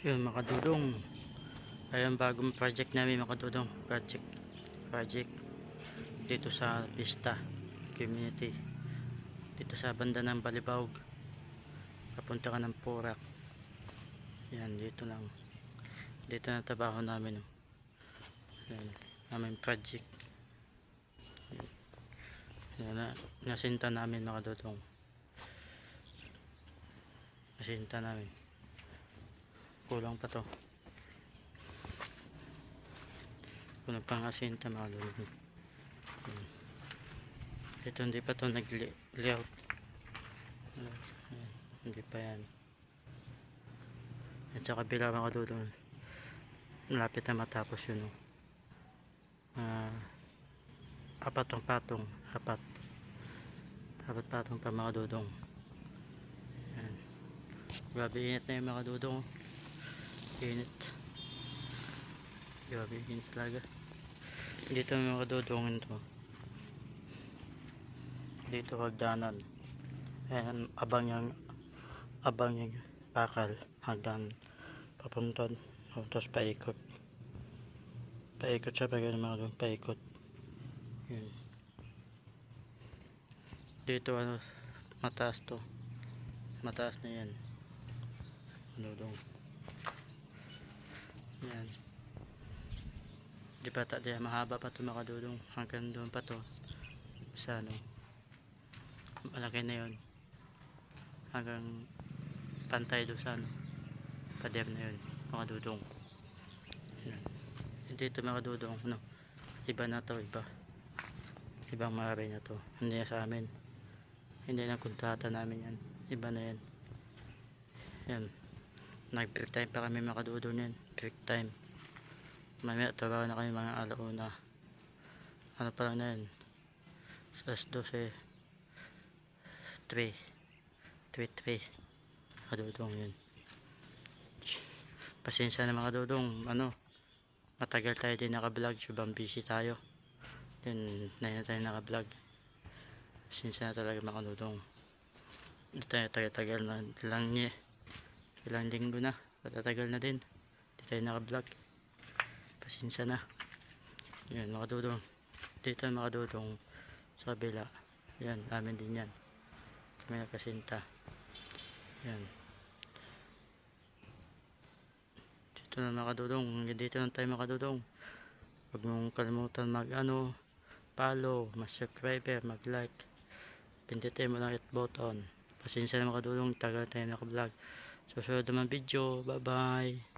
Yun mga kadudong, ayun bagong project namin mga kadudong, project dito sa Pista Community, dito sa banda ng Balibawg papunta ka ng Porac. Yan, dito lang, dito na trabaho namin. Yan, aming project. Yan, nasinta namin mga kadudong, nasinta namin, kulang pa to, kulang pang asinta mga kadudong. Ito hindi pa to nag-layout, hindi pa yan. At sa kabila mga kadudong, malapit na matapos yun. Apat patong pa mga kadudong. Yan. Grabe init na yung mga kadudong, init, grabe init talaga dito mga kadudong. Ito dito hagdanan, ayan, abang yung bakal hagdan papunta, tapos paikot siya pag mga doon, paikot yun. Dito mataas to, mataas na yan dudong. Yan, di pa mahaba pa to mga dudong, hanggang doon pa to sa malaki na yun, hanggang pantay doon sa pader na yun mga dudong. Yan. Dito mga dudong, iba na to, ibang maaari na to, hindi na sa amin, hindi na kontrata namin yan, iba na yan. Yan, nag break time pa kami mga dudong yan, break time. Mamaya trabaho na kami mga alauna, pa lang na yan, sa 12 3 kadudong. Yun, pasensya na mga kadudong, matagal tayo din naka-vlog, subang busy tayo din na tayo naka-vlog. Pasensya na talaga mga kadudong, hindi tayo tagal na ilang linggo na, patatagal na din hindi tayo naka-vlog, pasensya na. Yan mga kadudong, dito mga kadudong sa kabila, yan amin din yan, kami nakasinta. Yan, dito na mga kadudong, dito na tayo mga kadudong. Huwag mong kalimutan follow, mag-subscribe, mag-like, pindutin mo lang hit button. Pasensya na mga kadudong, tagal tayo naka-vlog. Susunod naman video, bye bye.